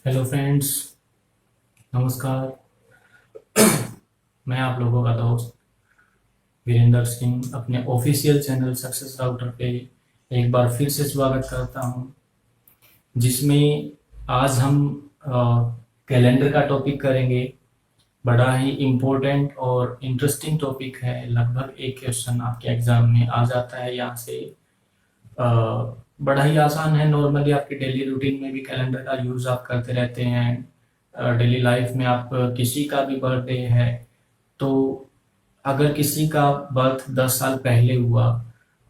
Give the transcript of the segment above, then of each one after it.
Hello friends, नमस्कार। मैं आप लोगों का दोस्त वीरेंद्र सिंह अपने ऑफिशियल चैनल सक्सेस राउटर पे एक बार फिर से स्वागत करता हूं, जिसमें आज हम कैलेंडर का टॉपिक करेंगे। बड़ा ही इम्पोर्टेंट और इंटरेस्टिंग टॉपिक है। लगभग एक क्वेश्चन आपके एग्जाम में आ जाता है यहाँ से। अ, बड़ा ही आसान है। नॉर्मली आपके डेली रूटीन में भी कैलेंडर का यूज़ आप करते रहते हैं। डेली लाइफ में आप किसी का भी बर्थडे है, तो अगर किसी का बर्थ 10 साल पहले हुआ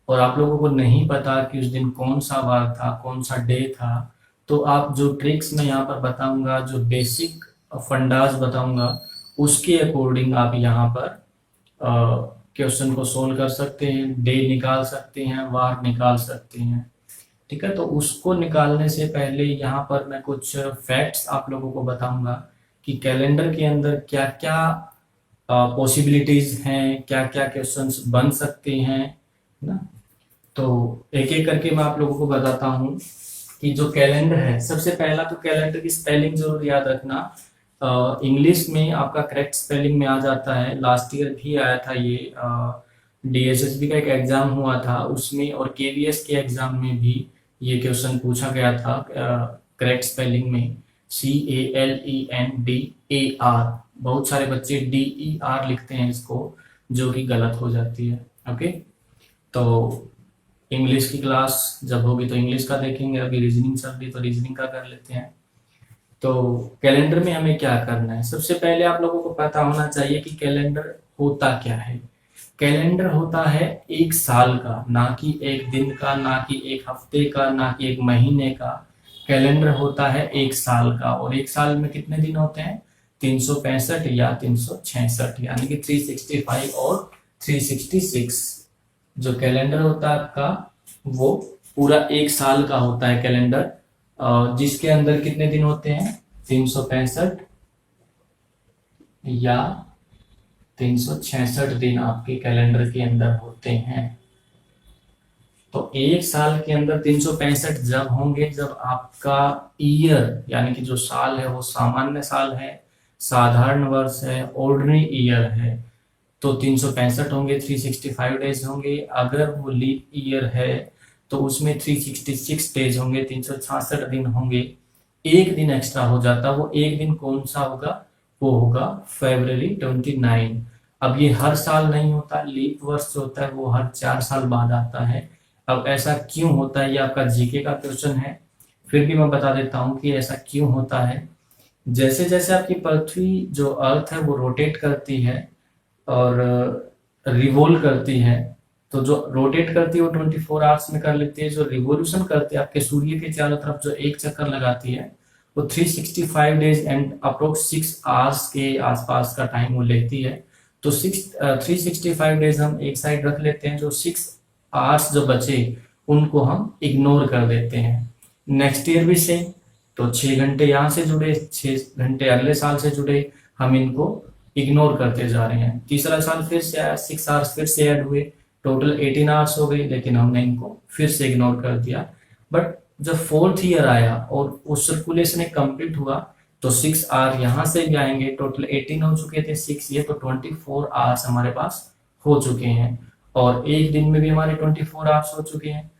और आप लोगों को नहीं पता कि उस दिन कौन सा वार था, कौन सा डे था, तो आप जो ट्रिक्स मैं यहाँ पर बताऊंगा, जो बेसिक फंडाज बताऊंगा, उसके अकॉर्डिंग आप यहाँ पर क्वेश्चन को सोल्व कर सकते हैं, डे निकाल सकते हैं, वार निकाल सकते हैं। ठीक है, तो उसको निकालने से पहले यहाँ पर मैं कुछ फैक्ट्स आप लोगों को बताऊंगा कि कैलेंडर के अंदर क्या क्या पॉसिबिलिटीज हैं, क्या क्या क्वेश्चंस बन सकते हैं ना। तो एक एक करके मैं आप लोगों को बताता हूँ कि जो कैलेंडर है, सबसे पहला तो कैलेंडर की स्पेलिंग जरूर याद रखना। इंग्लिश में आपका करेक्ट स्पेलिंग में आ जाता है। लास्ट ईयर भी आया था ये। डीएसएसबी का एक एग्जाम हुआ था उसमें, और केवीएस के एग्जाम में भी ये क्वेश्चन पूछा गया था करेक्ट स्पेलिंग में। CALENDAR। बहुत सारे बच्चे DER लिखते हैं इसको, जो कि गलत हो जाती है। ओके, तो इंग्लिश की क्लास जब होगी तो इंग्लिश का देखेंगे। अभी रीजनिंग चल रही तो रीजनिंग का कर लेते हैं। तो कैलेंडर में हमें क्या करना है, सबसे पहले आप लोगों को पता होना चाहिए कि कैलेंडर होता क्या है। कैलेंडर होता है एक साल का, ना कि एक दिन का, ना कि एक हफ्ते का, ना कि एक महीने का। कैलेंडर होता है एक साल का, और एक साल में कितने दिन होते हैं? 365 या 366, यानी कि 365 और 366। जो कैलेंडर होता है आपका, वो पूरा एक साल का होता है कैलेंडर, जिसके अंदर कितने दिन होते हैं? 365 या 366 दिन आपके कैलेंडर के अंदर होते हैं। तो एक साल के अंदर 365 जब होंगे जब आपका ईयर, यानी कि जो साल है वो सामान्य साल है, साधारण वर्ष है, ऑर्डिनरी ईयर है, तो 365 होंगे, 365 डेज होंगे। अगर वो लीप ईयर है तो उसमें 366 डेज होंगे, 366 दिन होंगे। एक दिन एक्स्ट्रा हो जाता, वो एक दिन कौन सा होगा? वो होगा February 29। अब ये हर साल नहीं होता, लीप वर्ष जो होता है वो हर 4 साल बाद आता है। अब ऐसा क्यों होता है, ये आपका जीके का क्वेश्चन है, फिर भी मैं बता देता हूँ कि ऐसा क्यों होता है। जैसे जैसे आपकी पृथ्वी, जो अर्थ है, वो रोटेट करती है और रिवोल्व करती है, तो जो रोटेट करती है वो 24 आवर्स में कर लेती है। जो रिवोल्यूशन करती है आपके सूर्य के चारों तरफ, जो एक चक्कर लगाती है, वो 365 डेज एंड अप्रोक्स 6 आवर्स के आसपास का टाइम वो लेती है। तो 365 डेज हम एक साइड रख लेते हैं, जो 6 आवर्स जो बचे उनको हम इग्नोर कर देते हैं। नेक्स्ट ईयर भी सेम, तो 6 घंटे यहाँ से जुड़े, 6 घंटे अगले साल से जुड़े, हम इनको इग्नोर करते जा रहे हैं। तीसरा साल फिर से आया, 6 आवर्स फिर से ऐड हुए, टोटल 18 आवर्स हो गई, लेकिन हमने इनको फिर से इग्नोर कर दिया। बट जब फोर्थ ईयर आया और वो सर्कुलेशन कंप्लीट हुआ, तो 6 आवर यहाँ से भी आएंगे, टोटल 18 हो चुके थे, 6 ये, तो 24 आवर्स हमारे पास हो चुके हैं, और एक दिन में भी हमारे 24 आवर्स हो चुके हैं।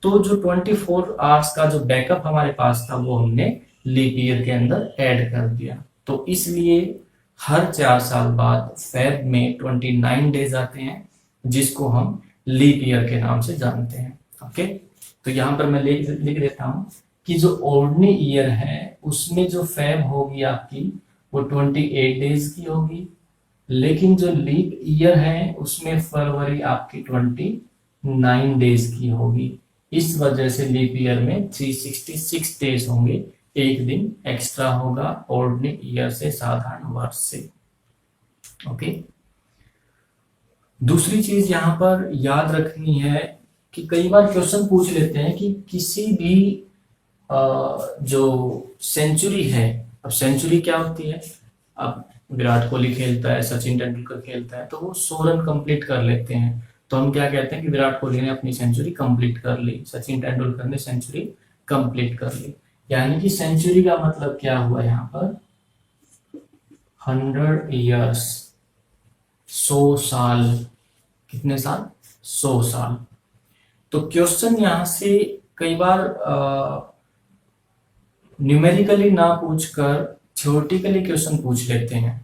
तो जो 24 आवर्स का जो बैकअप हमारे पास था, वो हमने लीप ईयर के अंदर ऐड कर दिया। तो इसलिए हर 4 साल बाद फेब में 29 डेज आते हैं, जिसको हम लीप ईयर के नाम से जानते हैं। ओके, तो यहाँ पर मैं लिख देता हूँ कि जो ऑर्डिनरी ईयर है उसमें जो फेब होगी आपकी, वो 28 डेज की होगी, लेकिन जो लीप ईयर है उसमें फरवरी आपकी 29 डेज की होगी। इस वजह से लीप ईयर में 366 डेज होंगे, एक दिन एक्स्ट्रा होगा ऑर्डिनरी ईयर से, साधारण वर्ष से। ओके, दूसरी चीज यहाँ पर याद रखनी है कि कई बार क्वेश्चन पूछ लेते हैं कि किसी भी जो सेंचुरी है, अब सेंचुरी क्या होती है? अब विराट कोहली खेलता है, सचिन तेंदुलकर खेलता है, तो वो 100 रन कंप्लीट कर लेते हैं, तो हम क्या कहते हैं कि विराट कोहली ने अपनी सेंचुरी कंप्लीट कर ली, सचिन तेंदुलकर ने सेंचुरी कंप्लीट कर ली। यानी कि सेंचुरी का मतलब क्या हुआ यहाँ पर, 100 ईयर्स, 100 साल। कितने साल, 100 साल। तो क्वेश्चन यहां से कई बार न्यूमेरिकली ना पूछकर थ्योरेटिकली क्वेश्चन पूछ लेते हैं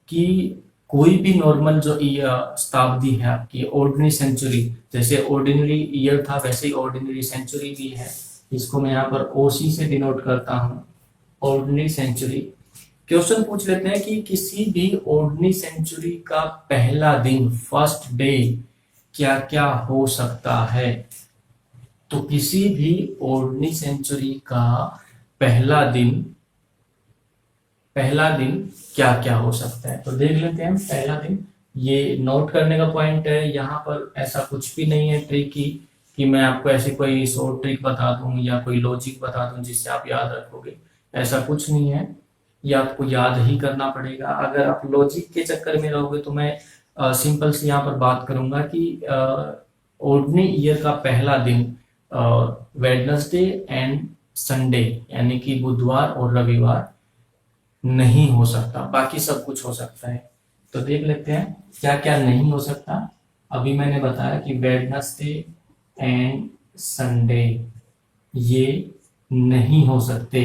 कि कोई भी नॉर्मल जो शताब्दी है आपकी, ऑर्डिनरी सेंचुरी, जैसे ऑर्डिनरी ईयर था वैसे ही ऑर्डिनरी सेंचुरी भी है। इसको मैं यहाँ पर ओसी से डिनोट करता हूँ, ऑर्डिनरी सेंचुरी। क्वेश्चन पूछ लेते हैं कि किसी भी ऑर्डिनरी सेंचुरी का पहला दिन, फर्स्ट डे, क्या क्या हो सकता है। तो किसी भी ऑर्डिनरी सेंचुरी का पहला दिन क्या क्या हो सकता है। तो देख लेते हैं पहला दिन। ये नोट करने का पॉइंट है, यहाँ पर ऐसा कुछ भी नहीं है ट्रिकी कि मैं आपको ऐसी कोई शॉर्ट ट्रिक बता दूं या कोई लॉजिक बता दूं जिससे आप याद रखोगे, ऐसा कुछ नहीं है। ये आपको याद ही करना पड़ेगा। अगर आप लॉजिक के चक्कर में रहोगे तो मैं सिंपल से यहाँ पर बात करूंगा कि ऑर्डिनरी ईयर का पहला दिन वेडनेसडे एंड संडे, यानी कि बुधवार और रविवार नहीं हो सकता, बाकी सब कुछ हो सकता है। तो देख लेते हैं क्या क्या नहीं हो सकता। अभी मैंने बताया कि वेडनेसडे एंड संडे ये नहीं हो सकते,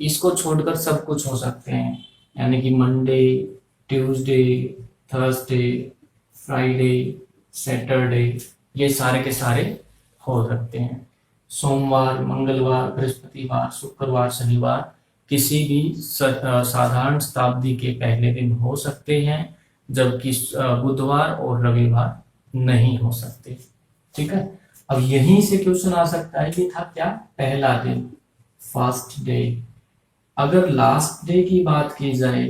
इसको छोड़कर सब कुछ हो सकते हैं, यानी कि Monday, Tuesday, Thursday, Friday, Saturday, ये सारे के सारे हो सकते हैं। सोमवार, मंगलवार, बृहस्पतिवार, शुक्रवार, शनिवार किसी भी साधारण शताब्दी के पहले दिन हो सकते हैं, जबकि बुधवार और रविवार नहीं हो सकते। ठीक है, अब यहीं से क्वेश्चन आ सकता है कि था क्या, पहला दिन, फर्स्ट डे। अगर लास्ट डे की बात की जाए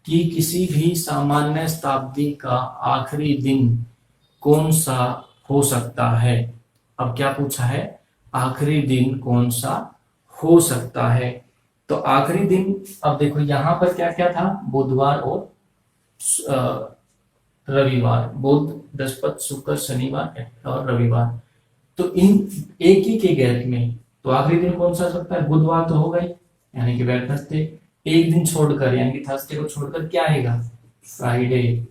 कि किसी भी सामान्य शताब्दी का आखिरी दिन कौन सा हो सकता है। अब क्या पूछा है, आखिरी दिन कौन सा हो सकता है। तो आखिरी दिन, अब देखो यहां पर क्या क्या था, बुधवार और रविवार, बुध, बृहस्पति, शुक्र, शनिवार और रविवार। तो इन एक ही के गैप में तो आखिरी दिन कौन सा हो सकता है, बुधवार तो होगा ही, यानी कि वेडनेसडे। एक दिन छोड़कर यानी कि थर्सडे को छोड़कर क्या आएगा, फ्राइडे।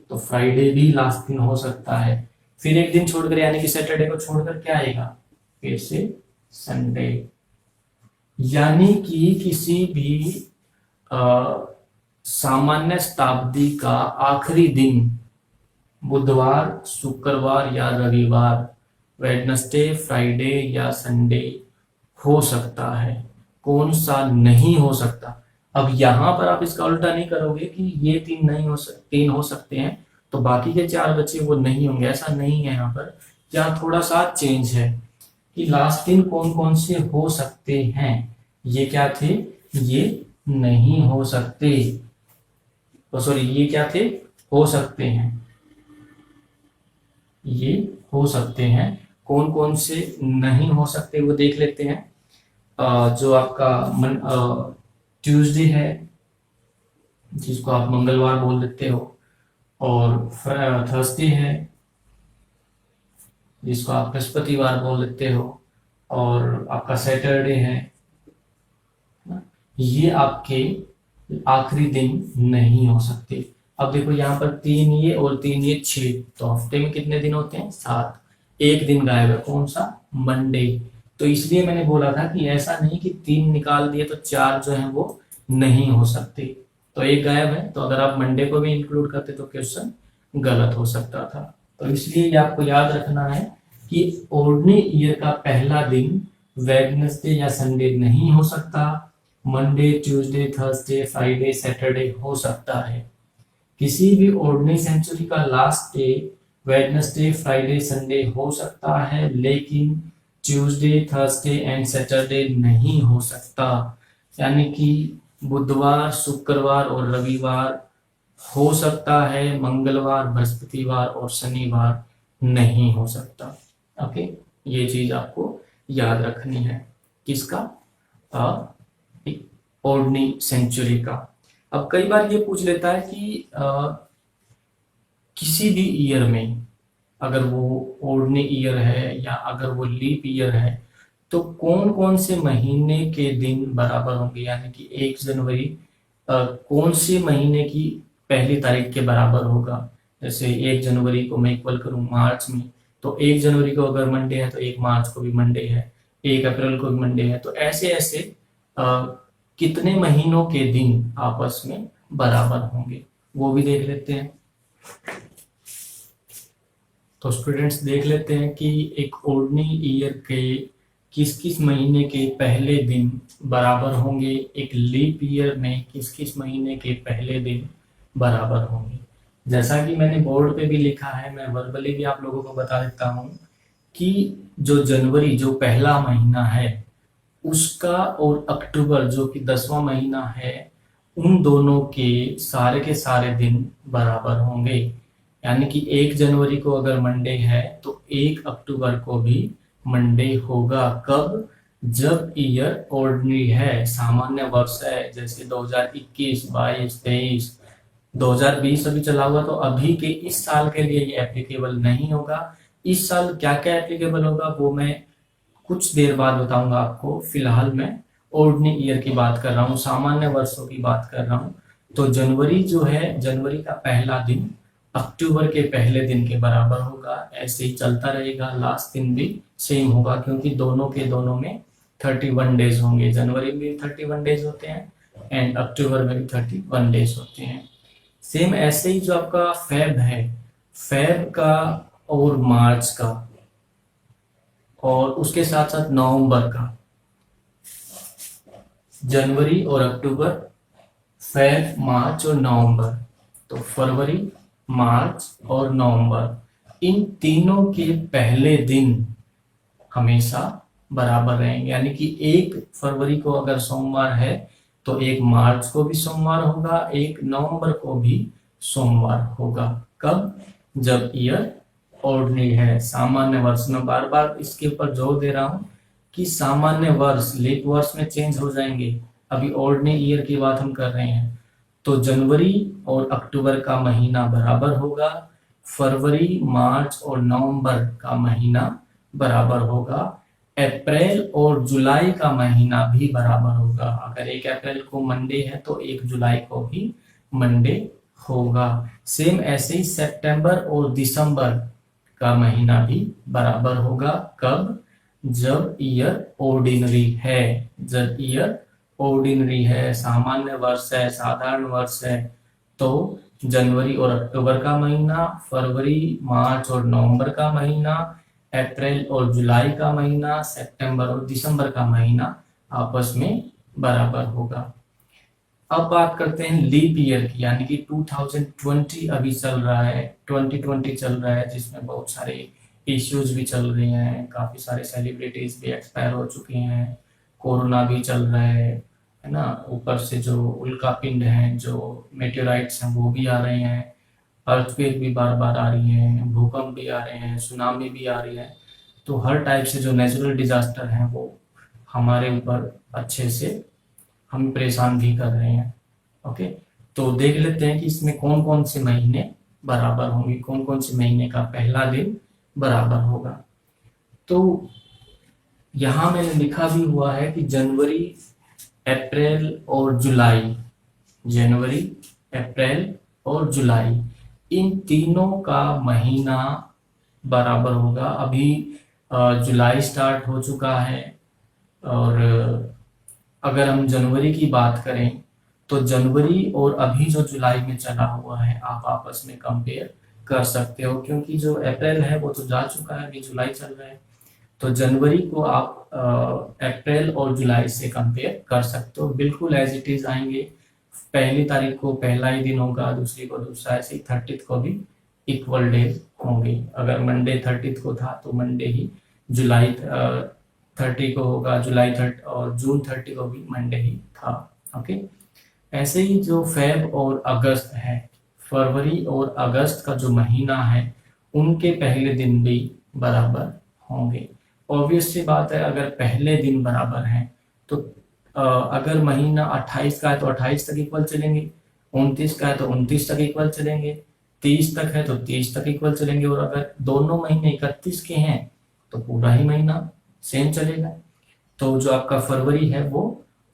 तो फ्राइडे भी लास्ट दिन हो सकता है। फिर एक दिन छोड़कर यानी कि सैटरडे को छोड़कर क्या आएगा, फिर से संडे। यानी कि किसी भी सामान्य शताब्दी का आखिरी दिन बुधवार, शुक्रवार या रविवार, वेडनेसडे, फ्राइडे या संडे हो सकता है। कौन सा नहीं हो सकता। अब यहां पर आप इसका उल्टा नहीं करोगे कि ये तीन हो सकते हैं तो बाकी के 4 बचे वो नहीं होंगे, ऐसा नहीं है। यहाँ पर यहाँ थोड़ा सा चेंज है कि लास्ट दिन कौन कौन से हो सकते हैं। ये क्या थे, ये नहीं हो सकते, तो सॉरी ये क्या थे, हो सकते हैं, ये हो सकते हैं। कौन कौन से नहीं हो सकते वो देख लेते हैं। जो आपका ट्यूसडे है, जिसको आप मंगलवार बोल देते हो, और थर्सडे है जिसको आप बृहस्पतिवार बोल देते हो, और आपका सैटरडे है। ये आपके आखिरी दिन नहीं हो सकते। अब देखो यहाँ पर 3 ये और 3 ये 6, तो हफ्ते में कितने दिन होते हैं, 7। एक दिन गायब है, कौन सा, मंडे। तो इसलिए मैंने बोला था कि ऐसा नहीं कि 3 निकाल दिए तो 4 जो है वो नहीं हो सकते, तो एक गायब है। तो अगर आप मंडे को भी इंक्लूड करते तो क्वेश्चन गलत हो सकता था। तो इसलिए आपको याद रखना है कि ऑर्डिनरी ईयर का पहला दिन वेडनेसडे या संडे नहीं हो सकता, Monday, Tuesday, Thursday, Friday, Saturday हो सकता है। किसी भी ऑर्डिनरी सेंचुरी का last day Wednesday, Friday, Sunday हो सकता है, लेकिन ट्यूसडे, थर्सडे एंड सैटरडे नहीं हो सकता। यानी कि बुधवार, शुक्रवार और रविवार हो सकता है, मंगलवार, बृहस्पतिवार और शनिवार नहीं हो सकता। ओके, ये चीज आपको याद रखनी है, किसका, ऑर्डिनरी सेंचुरी का। अब कई बार ये पूछ लेता है कि किसी भी ईयर में, अगर वो ऑर्डिनरी ईयर है या अगर वो लीप ईयर है, तो कौन कौन से महीने के दिन बराबर होंगे, यानी कि 1 जनवरी कौन से महीने की पहली तारीख के बराबर होगा। जैसे 1 जनवरी को मैं इक्वल करूं मार्च में, तो 1 जनवरी को अगर मंडे है तो 1 मार्च को भी मंडे है, 1 अप्रैल को भी मंडे है। तो ऐसे ऐसे कितने महीनों के दिन आपस में बराबर होंगे वो भी देख लेते हैं। तो स्टूडेंट्स देख लेते हैं कि एक ऑर्डिनरी ईयर के किस किस महीने के पहले दिन बराबर होंगे, एक लीप ईयर में किस किस महीने के पहले दिन बराबर होंगे। जैसा कि मैंने बोर्ड पे भी लिखा है, मैं वर्बली भी आप लोगों को बता देता हूं कि जो जनवरी जो पहला महीना है उसका और अक्टूबर जो कि 10वां महीना है, उन दोनों के सारे दिन बराबर होंगे। यानी कि 1 जनवरी को अगर मंडे है तो 1 अक्टूबर को भी मंडे होगा। कब? जब ईयर ऑर्डिनरी है, सामान्य वर्ष है, जैसे 2021, 22, 23, 2020 अभी चला हुआ, तो अभी के इस साल के लिए ये एप्लीकेबल नहीं होगा। इस साल क्या क्या एप्लीकेबल होगा वो मैं कुछ देर बाद बताऊंगा आपको। फिलहाल मैं ऑर्डिनरी ईयर की बात कर रहा हूँ, सामान्य वर्षों की बात कर रहा हूँ। तो जनवरी जो है, जनवरी का पहला दिन अक्टूबर के पहले दिन के बराबर होगा। ऐसे ही चलता रहेगा, लास्ट दिन भी सेम होगा, क्योंकि दोनों के दोनों में 31 डेज होंगे। जनवरी में 31 डेज होते हैं एंड अक्टूबर में भी 31 डेज होते हैं। सेम ऐसे ही जो आपका फेब है, फेब का और मार्च का और उसके साथ साथ नवंबर का, जनवरी और अक्टूबर, फेब, मार्च और नवंबर, तो फरवरी, मार्च और नवंबर, इन तीनों के पहले दिन हमेशा बराबर रहेंगे। यानी कि 1 फरवरी को अगर सोमवार है तो 1 मार्च को भी सोमवार होगा, 1 नवंबर को भी सोमवार होगा। कब? जब ईयर ऑर्डिनरी है, सामान्य वर्ष में। बार बार इसके ऊपर जोर दे रहा हूं कि सामान्य वर्ष लीप वर्ष में चेंज हो जाएंगे, अभी ऑर्डिनरी ईयर की बात हम कर रहे हैं। तो जनवरी और अक्टूबर का महीना बराबर होगा, फरवरी, मार्च और नवंबर का महीना बराबर होगा, अप्रैल और जुलाई का महीना भी बराबर होगा। अगर 1 अप्रैल को मंडे है तो 1 जुलाई को भी मंडे होगा। सेम ऐसे ही सितंबर और दिसंबर का महीना भी बराबर होगा। कब? जब ईयर ऑर्डिनरी है, जब ईयर ऑर्डिनरी है, सामान्य वर्ष है, साधारण वर्ष है, तो जनवरी और अक्टूबर का महीना, फरवरी, मार्च और नवंबर का महीना, अप्रैल और जुलाई का महीना, सितंबर और दिसंबर का महीना आपस में बराबर होगा। अब बात करते हैं लीप ईयर की, यानी कि 2020 अभी चल रहा है, 2020 चल रहा है, जिसमें बहुत सारे इश्यूज भी चल रहे हैं, काफी सारे सेलिब्रिटीज भी एक्सपायर हो चुके हैं, कोरोना भी चल रहा है ना। ऊपर से जो उल्का पिंड हैं, जो मेटेराइट्स हैं, वो भी आ रहे हैं, अर्थक्वेक भी बार बार आ रही हैं, भूकंप भी आ रहे हैं, सुनामी भी आ रही है। तो हर टाइप से जो नेचुरल डिजास्टर हैं वो हमारे ऊपर अच्छे से हम परेशान भी कर रहे हैं। ओके, तो देख लेते हैं कि इसमें कौन कौन से महीने बराबर होंगे, कौन कौन से महीने का पहला दिन बराबर होगा। तो यहां मैंने लिखा भी हुआ है कि जनवरी, अप्रैल और जुलाई, जनवरी, अप्रैल और जुलाई, इन तीनों का महीना बराबर होगा। अभी जुलाई स्टार्ट हो चुका है, और अगर हम जनवरी की बात करें तो जनवरी और अभी जो जुलाई में चला हुआ है आप आपस में कंपेयर कर सकते हो, क्योंकि जो अप्रैल है वो तो जा चुका है, अभी जुलाई चल रहा है। तो जनवरी को आप अप्रैल और जुलाई से कंपेयर कर सकते हो, बिल्कुल एज इट इज आएंगे। पहली तारीख को पहला ही दिन होगा, दूसरी को दूसरा, ऐसे ही 30 को भी इक्वल डेज होंगे। अगर मंडे 30 को था तो मंडे ही जुलाई 30 को होगा, जुलाई 30 और जून 30 को भी मंडे ही था। ओके, ऐसे ही जो फेब और अगस्त है, फरवरी और अगस्त का जो महीना है, उनके पहले दिन भी बराबर होंगे। ऑब्वियस सी बात है, अगर पहले दिन बराबर हैं तो अगर महीना 28 का है तो 28 तक इक्वल चलेंगे, 29 का है तो 29 तक इक्वल चलेंगे, 30 तक है तो 30 तक इक्वल चलेंगे, और अगर दोनों महीने 31 के हैं तो पूरा ही महीना सेम चलेगा। तो जो आपका फरवरी है वो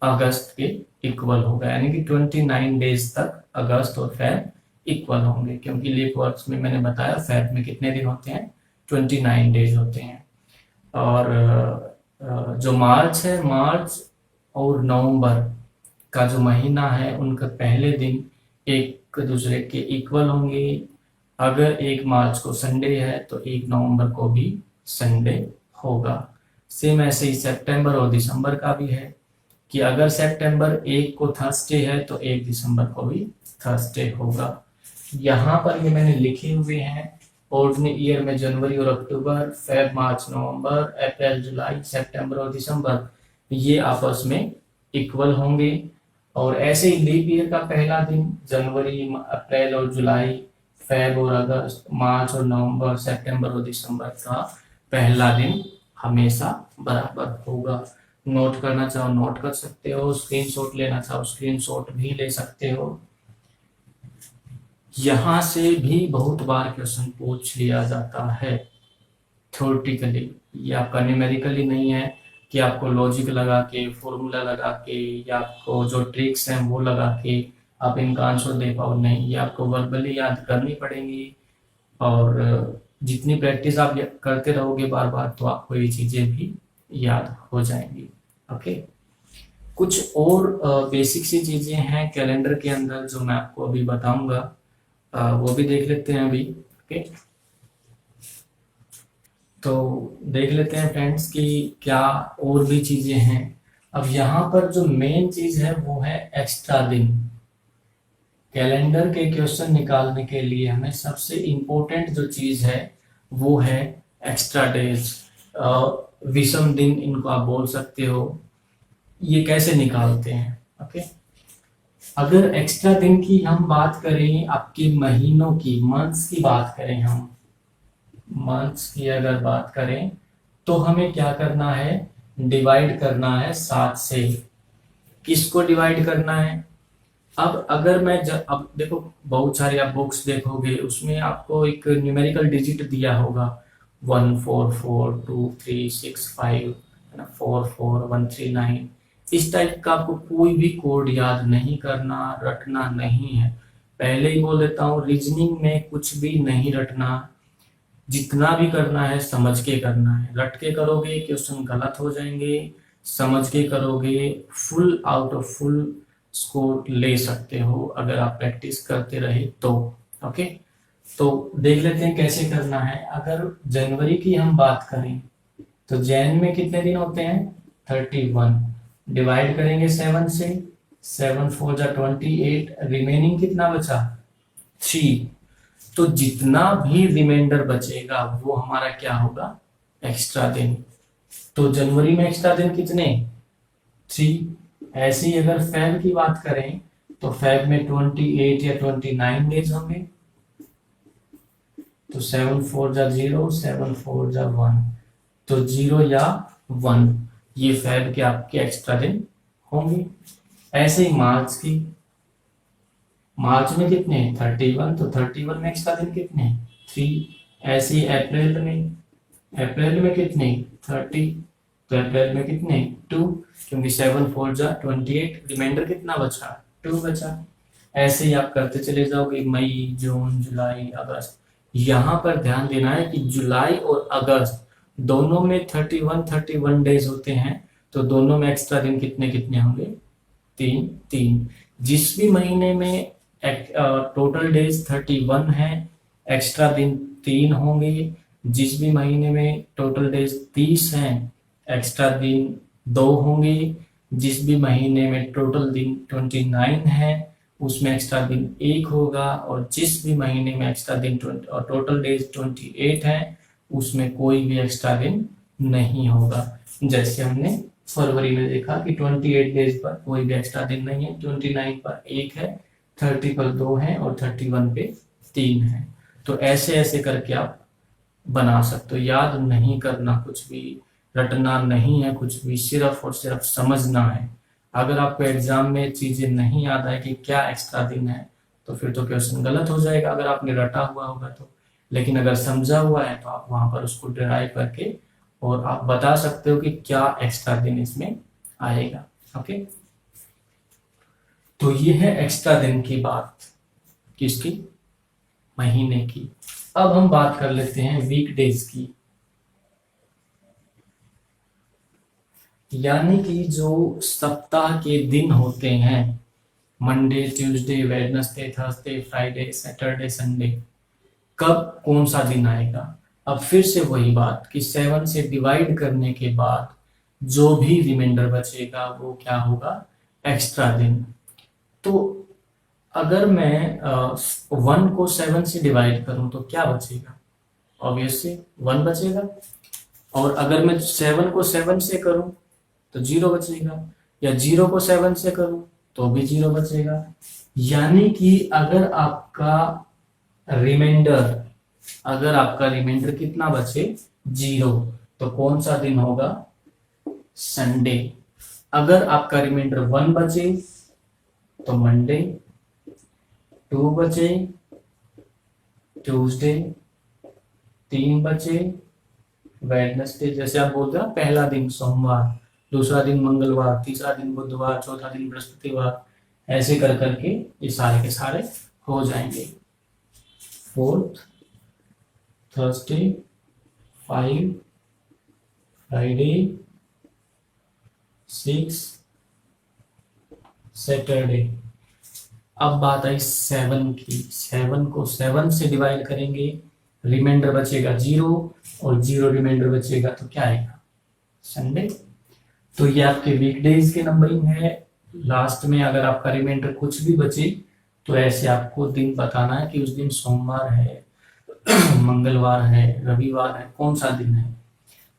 अगस्त के इक्वल होगा, यानी कि 29 डेज तक अगस्त और फैब इक्वल होंगे, क्योंकि लीप वर्क्स में मैंने बताया फैब में कितने दिन होते हैं, 29 डेज होते हैं। और जो मार्च है, मार्च और नवंबर का जो महीना है उनका पहले दिन एक दूसरे के इक्वल होंगे। अगर 1 मार्च को संडे है तो 1 नवंबर को भी संडे होगा। सेम ऐसे ही सितंबर और दिसंबर का भी है कि अगर सितंबर 1 को थर्सडे है तो 1 दिसंबर को भी थर्सडे होगा। यहाँ पर ये मैंने लिखे हुए हैं ऑर्डिनरी ईयर में जनवरी और अक्टूबर, फेब मार्च नवंबर, अप्रैल जुलाई, सितंबर और दिसंबर ये आपस में इक्वल होंगे। और ऐसे ही लीप ईयर का पहला दिन जनवरी, अप्रैल और जुलाई, फेब और अगस्त, मार्च और नवंबर, सितंबर और दिसंबर का पहला दिन हमेशा बराबर होगा। नोट करना चाहो नोट कर सकते हो, स्क्रीनशॉट लेना चाहो स्क्रीनशॉट भी ले सकते हो। यहां से भी बहुत बार क्वेश्चन पूछ लिया जाता है थ्योरेटिकली, ये आपका न्यूमेरिकली नहीं है कि आपको लॉजिक लगा के, फॉर्मूला लगा के, या आपको जो ट्रिक्स हैं वो लगा के आप इनका आंसर दे पाओ, नहीं, ये आपको वर्बली याद करनी पड़ेंगी। और जितनी प्रैक्टिस आप करते रहोगे बार बार तो आपको ये चीजें भी याद हो जाएंगी। ओके, कुछ और बेसिक सी चीजें हैं कैलेंडर के अंदर जो मैं आपको अभी बताऊंगा, वो भी देख लेते हैं अभी। ओके, तो देख लेते हैं फ्रेंड्स कि क्या और भी चीजें हैं। अब यहाँ पर जो मेन चीज है वो है एक्स्ट्रा दिन। कैलेंडर के क्वेश्चन निकालने के लिए हमें सबसे इम्पोर्टेंट जो चीज है वो है एक्स्ट्रा डेज, विषम दिन इनको आप बोल सकते हो। ये कैसे निकालते हैं? ओके, अगर एक्स्ट्रा दिन की हम बात करें, आपके महीनों की, मंथ्स की बात करें, हम मंथ्स की अगर बात करें तो हमें क्या करना है, डिवाइड करना है 7 से। किसको डिवाइड करना है? अब अगर मैं अब देखो बहुत सारे आप बुक्स देखोगे उसमें आपको एक न्यूमेरिकल डिजिट दिया होगा 1 4 4 2 3 6 5 है ना, 4 4 1 3 9। इस टाइप का आपको कोई भी कोड याद नहीं करना, रटना नहीं है। पहले ही बोल देता हूँ, रीजनिंग में कुछ भी नहीं रटना, जितना भी करना है समझ के करना है। रट के करोगे क्वेश्चन गलत हो जाएंगे, समझ के करोगे full out of full score ले सकते हो अगर आप प्रैक्टिस करते रहे तो। ओके, तो देख लेते हैं कैसे करना है। अगर जनवरी की हम बात करें तो जैन में कितने दिन होते हैं, 31। डिवाइड करेंगे 7 से, 7 4 जा 28, रिमेनिंग कितना बचा, 3। तो जितना भी रिमाइंडर बचेगा वो हमारा क्या होगा, एक्स्ट्रा दिन। तो जनवरी में एक्स्ट्रा दिन कितने, 3। ऐसे ही अगर फेब की बात करें तो फेब में 28 या 29 डेज होंगे। तो 7 4 जा 0, 7 4 जा 1, तो 0 या 1 ये फेब के आपके एक्स्ट्रा दिन होंगे। ऐसे ही मार्च की, मार्च में कितने, 31, तो 31 में एक्स्ट्रा दिन कितने, 3। ऐसे ही अप्रैल में, अप्रैल में कितने, 30, तो अप्रैल में कितने, 2, क्योंकि 7 4 जा 28, रिमाइंडर कितना बचा, 2 बचा। ऐसे ही आप करते चले जाओगे मई, जून, जुलाई, अगस्त। यहाँ पर ध्यान देना है कि जुलाई और अगस्त दोनों में 31 डेज होते हैं, तो दोनों में एक्स्ट्रा दिन कितने कितने होंगे, 3 3। जिस भी महीने में टोटल डेज 31 है, एक्स्ट्रा दिन 3 होंगे। जिस भी महीने में टोटल डेज 30 हैं, एक्स्ट्रा दिन 2 होंगे। जिस भी महीने में टोटल दिन 29 है उसमें एक्स्ट्रा दिन 1 होगा। और जिस भी महीने में एक्स्ट्रा दिन और टोटल डेज 28 है उसमें कोई भी एक्स्ट्रा दिन नहीं होगा। जैसे हमने फरवरी में देखा कि 28 डेज पर कोई भी एक्स्ट्रा दिन नहीं है, 29 पर 1 है, 30 पर 2 है और 31 पे 3 है। तो ऐसे ऐसे करके आप बना सकते हो। याद नहीं करना कुछ भी, रटना नहीं है कुछ भी, सिर्फ और सिर्फ समझना है। अगर आपको एग्जाम में चीजें नहीं याद आए कि क्या एक्स्ट्रा दिन है तो फिर तो क्वेश्चन गलत हो जाएगा अगर आपने रटा हुआ होगा तो। लेकिन अगर समझा हुआ है तो आप वहां पर उसको डिराइव करके और आप बता सकते हो कि क्या एक्स्ट्रा दिन इसमें आएगा। ओके, तो ये है एक्स्ट्रा दिन की बात, किसकी, महीने की। अब हम बात कर लेते हैं वीकडेज की, यानी कि जो सप्ताह के दिन होते हैं, Monday, Tuesday, Wednesday, Thursday, Friday, Saturday, Sunday, कब कौन सा दिन आएगा। अब फिर से वही बात कि 7 से डिवाइड करने के बाद जो भी रिमाइंडर बचेगा वो क्या होगा, एक्स्ट्रा दिन। तो अगर मैं 1 को 7 से डिवाइड करूं तो क्या बचेगा, ऑब्वियसली 1 बचेगा। और अगर मैं 7 को 7 से करूं तो 0 बचेगा, या 0 को 7 से करूं तो भी 0 बचेगा। यानी कि अगर आपका रिमाइंडर, कितना बचे, 0, तो कौन सा दिन होगा, संडे। अगर आपका रिमाइंडर 1 बचे तो मंडे, 2 बचे ट्यूसडे, 3 बचे वेडनेसडे, जैसे आप बोलते हैं पहला दिन सोमवार, दूसरा दिन मंगलवार, तीसरा दिन बुधवार, चौथा दिन बृहस्पतिवार, ऐसे कर करके ये सारे के सारे हो जाएंगे। 4th Thursday, 5 Friday, 6 Saturday. अब बात आई 7 की, 7 को 7 से डिवाइड करेंगे, रिमाइंडर बचेगा 0, और 0 रिमाइंडर बचेगा तो क्या आएगा, संडे। तो ये आपके वीकडेज के नंबरिंग है। लास्ट में अगर आपका रिमाइंडर कुछ भी बचे तो ऐसे आपको दिन बताना है कि उस दिन सोमवार है, मंगलवार है, रविवार है, कौन सा दिन है,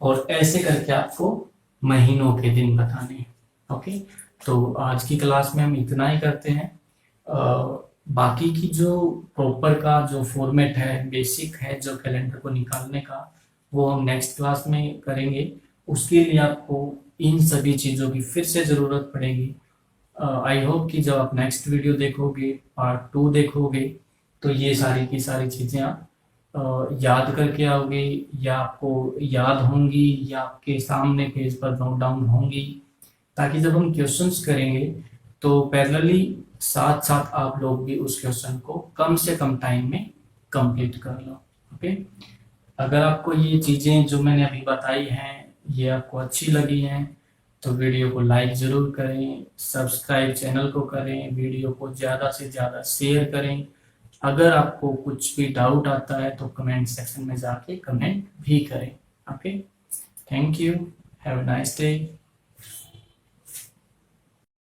और ऐसे करके आपको महीनों के दिन बताने हैं। ओके, तो आज की क्लास में हम इतना ही करते हैं। बाकी की जो प्रॉपर का जो फॉर्मेट है, बेसिक है जो कैलेंडर को निकालने का, वो हम नेक्स्ट क्लास में करेंगे। उसके लिए आपको इन सभी चीज़ों की फिर से ज़रूरत पड़ेगी। आई होप कि जब आप नेक्स्ट वीडियो देखोगे, पार्ट 2 देखोगे, तो ये सारी की सारी चीज़ें आप याद करके आओगे, या आपको याद होंगी, या आपके सामने पेज पर नोट डाउन होंगी, ताकि जब हम क्वेश्चंस करेंगे तो पैरेलली साथ साथ आप लोग भी उस क्वेश्चन को कम से कम टाइम में कंप्लीट कर लो। ओके, अगर आपको ये चीज़ें जो मैंने अभी बताई हैं ये आपको अच्छी लगी हैं तो वीडियो को लाइक ज़रूर करें, सब्सक्राइब चैनल को करें, वीडियो को ज़्यादा से ज़्यादा शेयर करें। अगर आपको कुछ भी डाउट आता है तो कमेंट सेक्शन में जाके कमेंट भी करें। Okay, thank you, have a nice day.